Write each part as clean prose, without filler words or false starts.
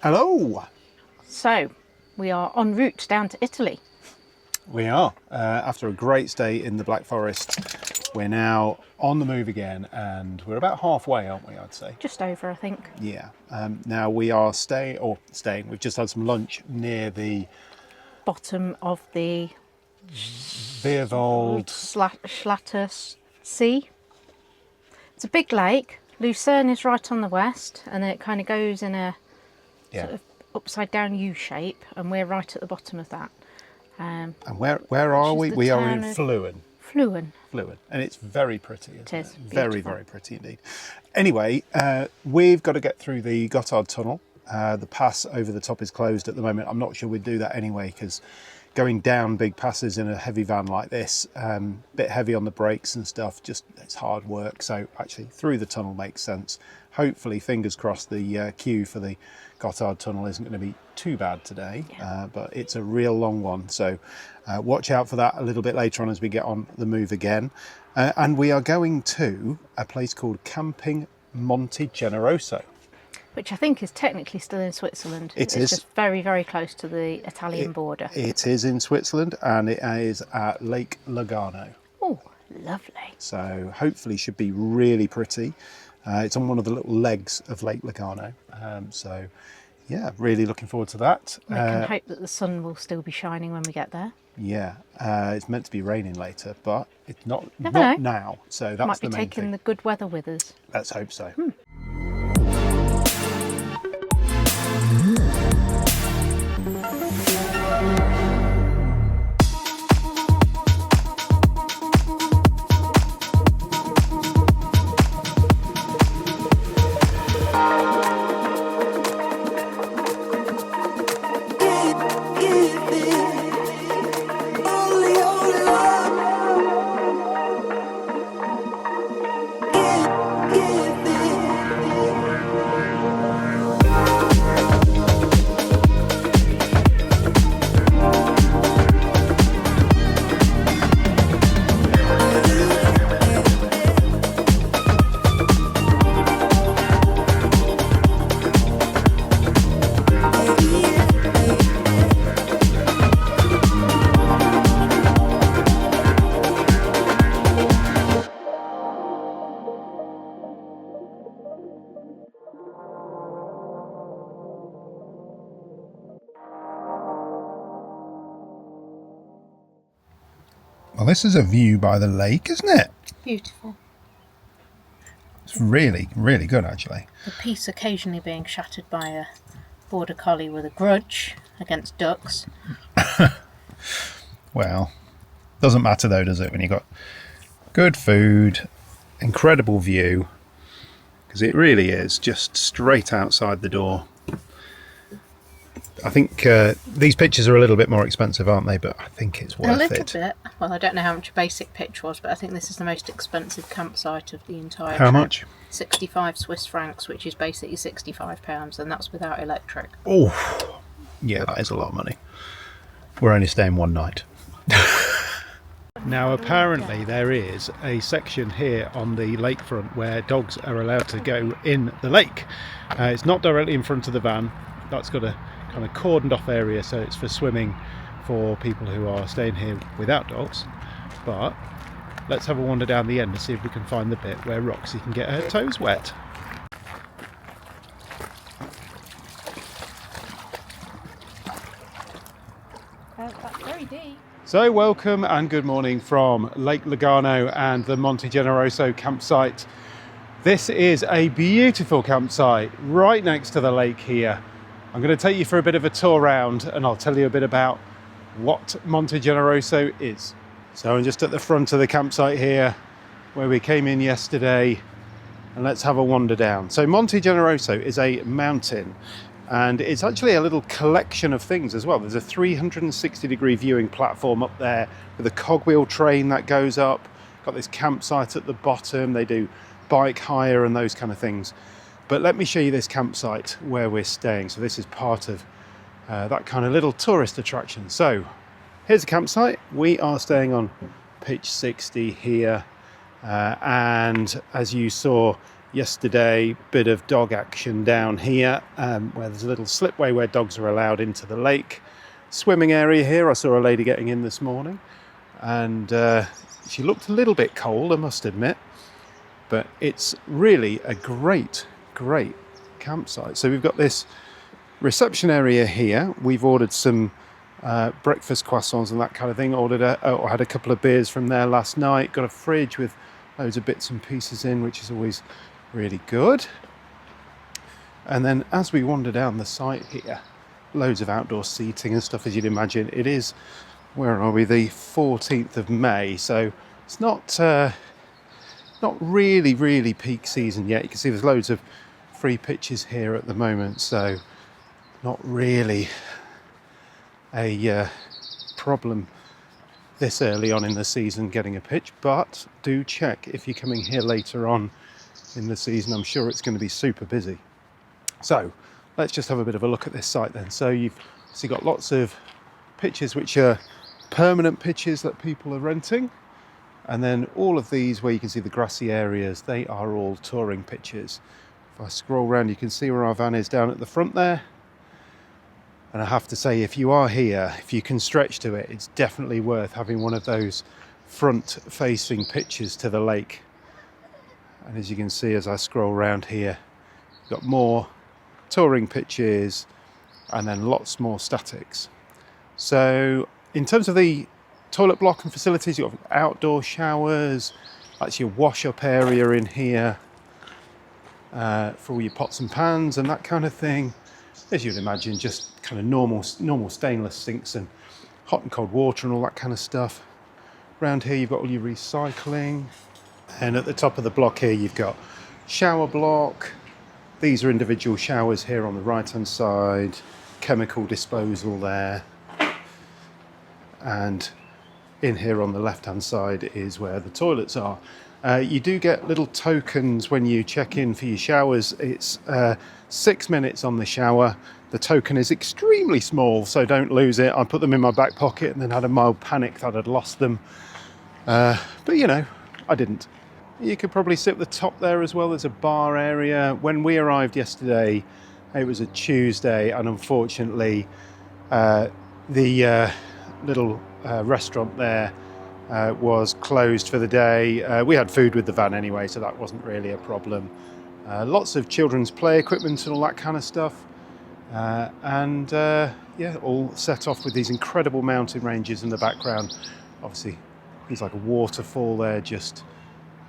Hello! So, we are en route down to Italy. We are. After a great stay in the Black Forest, we're now on the move again, and we're about halfway, aren't we, I'd say? Just over, I think. Yeah. Now we are staying, we've just had some lunch near the Bottom of the Veervold. Schlatter Sea. It's a big lake. Lucerne is right on the west, and then it kind of goes in a sort of upside down U shape, and we're right at the bottom of that. And where are we? We are in Fluin. Fluin. And it's very pretty, isn't it? It is. Very, very pretty indeed. Anyway, we've got to get through the Gotthard Tunnel. The pass over the top is closed at the moment. I'm not sure we'd do that anyway, because going down big passes in a heavy van like this, bit heavy on the brakes and stuff, just it's hard work. So actually through the tunnel makes sense. Hopefully, fingers crossed, the queue for the Gotthard Tunnel isn't going to be too bad today, but it's a real long one. So watch out for that a little bit later on as we get on the move again. And we are going to a place called Camping Monte Generoso. Which I think is technically still in Switzerland. It's just very, very close to the Italian border. It is in Switzerland, and it is at Lake Lugano. Oh, lovely. So hopefully should be really pretty. It's on one of the little legs of Lake Lugano. So yeah, really looking forward to that. I can hope that the sun will still be shining when we get there. Yeah, it's meant to be raining later, but it's not Never know. Now. So that's Might the be main taking thing. the good weather with us. Let's hope so. Well, this is a view by the lake, isn't it? Beautiful. It's really, really good, actually. The peace occasionally being shattered by a border collie with a grudge against ducks. Well, doesn't matter though, does it, when you've got good food, incredible view, because it really is just straight outside the door. I think these pictures are a little bit more expensive, aren't they? But I think it's worth it. A little bit. Well, I don't know how much a basic pitch was, but I think this is the most expensive campsite of the entire How trip. much? 65 Swiss francs, which is basically £65, and that's without electric. Oh, yeah, that is a lot of money. We're only staying one night. Now, apparently there is a section here on the lakefront where dogs are allowed to go in the lake. It's not directly in front of the van. That's got a kind of cordoned off area, so it's for swimming for people who are staying here without dogs. But let's have a wander down the end and see if we can find the bit where Roxy can get her toes wet. That's very deep. So welcome and good morning from Lake Lugano and the Monte Generoso campsite. This is a beautiful campsite right next to the lake here. I'm going to take you for a bit of a tour round and I'll tell you a bit about what Monte Generoso is. So I'm just at the front of the campsite here where we came in yesterday, and let's have a wander down. So Monte Generoso is a mountain, and it's actually a little collection of things as well. There's a 360-degree viewing platform up there with a cogwheel train that goes up. Got this campsite at the bottom. They do bike hire and those kind of things. But let me show you this campsite where we're staying. So this is part of that kind of little tourist attraction. So here's the campsite. We are staying on pitch 60 here. And as you saw yesterday. Bit of dog action down here, where there's a little slipway where dogs are allowed into the lake. Swimming area here. I saw a lady getting in this morning, and she looked a little bit cold, I must admit, but it's really a great campsite. So we've got this reception area here. We've ordered some breakfast croissants and that kind of thing. Had a couple of beers from there last night. Got a fridge with loads of bits and pieces in, which is always really good. And then as we wander down the site here, loads of outdoor seating and stuff, as you'd imagine. It is, where are we, the 14th of May, so it's not really peak season yet. You can see there's loads of free pitches here at the moment, so not really a problem this early on in the season getting a pitch, but do check if you're coming here later on in the season. I'm sure it's going to be super busy. So let's just have a bit of a look at this site then. So you've obviously got lots of pitches which are permanent pitches that people are renting, and then all of these where you can see the grassy areas, they are all touring pitches. If I scroll around, you can see where our van is down at the front there. And I have to say, if you are here, if you can stretch to it, it's definitely worth having one of those front-facing pitches to the lake. And as you can see, as I scroll around here, you've got more touring pitches and then lots more statics. So in terms of the toilet block and facilities, you've got outdoor showers. That's your wash-up area in here for all your pots and pans and that kind of thing. As you'd imagine, just kind of normal stainless sinks and hot and cold water and all that kind of stuff. Around here you've got all your recycling, and at the top of the block here you've got shower block. These are individual showers here on the right hand side, chemical disposal there, and in here on the left hand side is where the toilets are. You do get little tokens when you check in for your showers. It's 6 minutes on the shower. The token is extremely small, so don't lose it. I put them in my back pocket and then had a mild panic that I'd lost them. But you know, I didn't. You could probably sit at the top there as well. There's a bar area. When we arrived yesterday, it was a Tuesday, and unfortunately the little restaurant there was closed for the day. We had food with the van anyway, so that wasn't really a problem. Lots of children's play equipment and all that kind of stuff. Yeah, all set off with these incredible mountain ranges in the background. Obviously, there's like a waterfall there just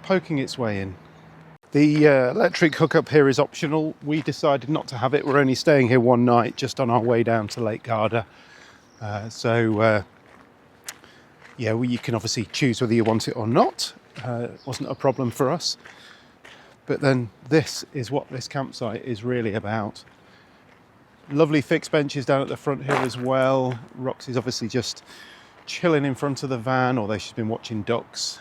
poking its way in. The electric hookup here is optional. We decided not to have it. We're only staying here one night, just on our way down to Lake Garda. Yeah, well, you can obviously choose whether you want it or not. It wasn't a problem for us. But then this is what this campsite is really about. Lovely fixed benches down at the front here as well. Roxy's obviously just chilling in front of the van, although she's been watching ducks.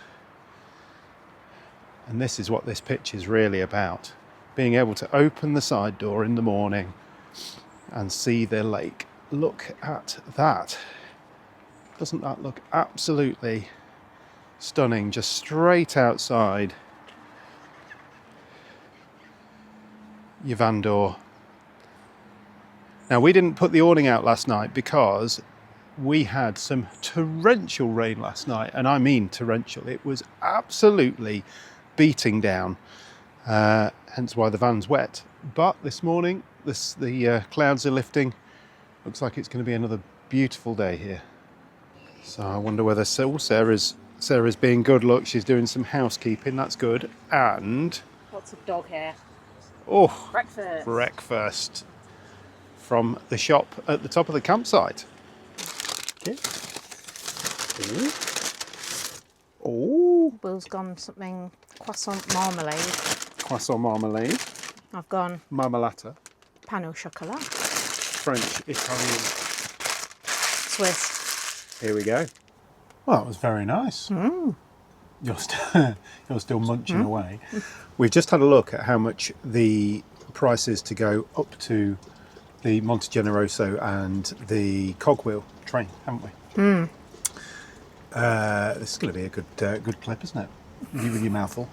And this is what this pitch is really about. Being able to open the side door in the morning and see the lake. Look at that. Doesn't that look absolutely stunning? Just straight outside your van door. Now, we didn't put the awning out last night because we had some torrential rain last night, and I mean torrential. It was absolutely beating down, hence why the van's wet. But this morning, the clouds are lifting. Looks like it's going to be another beautiful day here. So I wonder whether Sarah's being good. Look, she's doing some housekeeping. That's good. And Lots of dog hair. oh, Breakfast from the shop at the top of the campsite. Okay. Oh. Will's gone something croissant marmalade. Croissant marmalade. I've gone Marmalata. pain au chocolat. French, Italian, Swiss. Here we go. Well, that was very nice. Mm. You're still munching away. We've just had a look at how much the price is to go up to the Monte Generoso and the cogwheel train, haven't we? This is going to be a good clip, isn't it? You with your mouthful.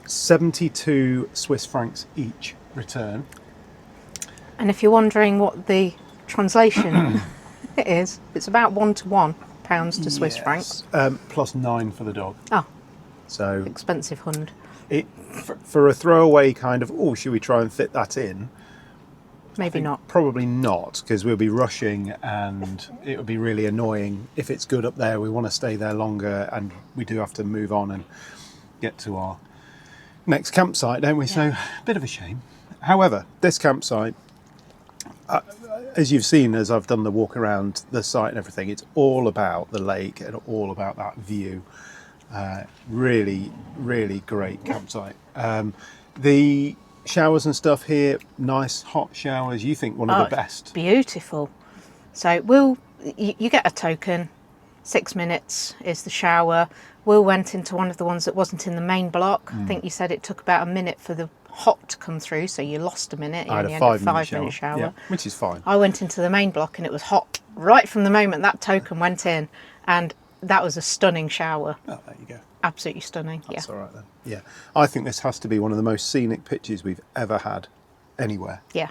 72 Swiss francs each return. And if you're wondering what the translation is, it's about 1 to 1 pounds to Swiss francs. Plus 9 for the dog. Oh, So expensive hund. it for a throwaway kind of, oh, should we try and fit that in? Maybe not. Probably not, because we'll be rushing and it would be really annoying. If it's good up there, we want to stay there longer, and we do have to move on and get to our next campsite, don't we? So, a bit of a shame. However, this campsite, as you've seen as I've done the walk around the site and everything, it's all about the lake and all about that view. Really, really great campsite. The showers and stuff here, nice hot showers. You think one of the best? Beautiful. So you get a token. 6 minutes is the shower. Will went into one of the ones that wasn't in the main block. I think you said it took about a minute for the hot to come through, so you lost a minute. You I had only a had 5-minute shower. Yeah, which is fine. I went into the main block and it was hot right from the moment that token went in, and that was a stunning shower. Oh, there you go. Absolutely stunning. That's all right then. Yeah, I think this has to be one of the most scenic pitches we've ever had anywhere. Yeah.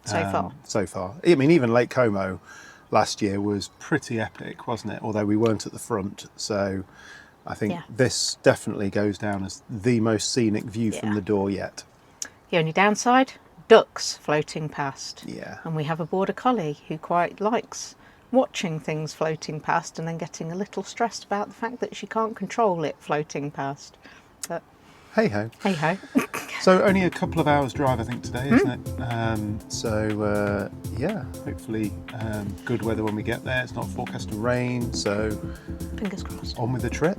So far. I mean, even Lake Como last year was pretty epic, wasn't it? Although we weren't at the front, so I think this definitely goes down as the most scenic view from the door yet. The only downside, ducks floating past. Yeah. And we have a border collie who quite likes watching things floating past and then getting a little stressed about the fact that she can't control it floating past. But hey ho. hey ho. So only a couple of hours drive, I think, today, isn't it? Yeah, hopefully good weather when we get there. It's not forecast to rain, so Fingers crossed. on with the trip.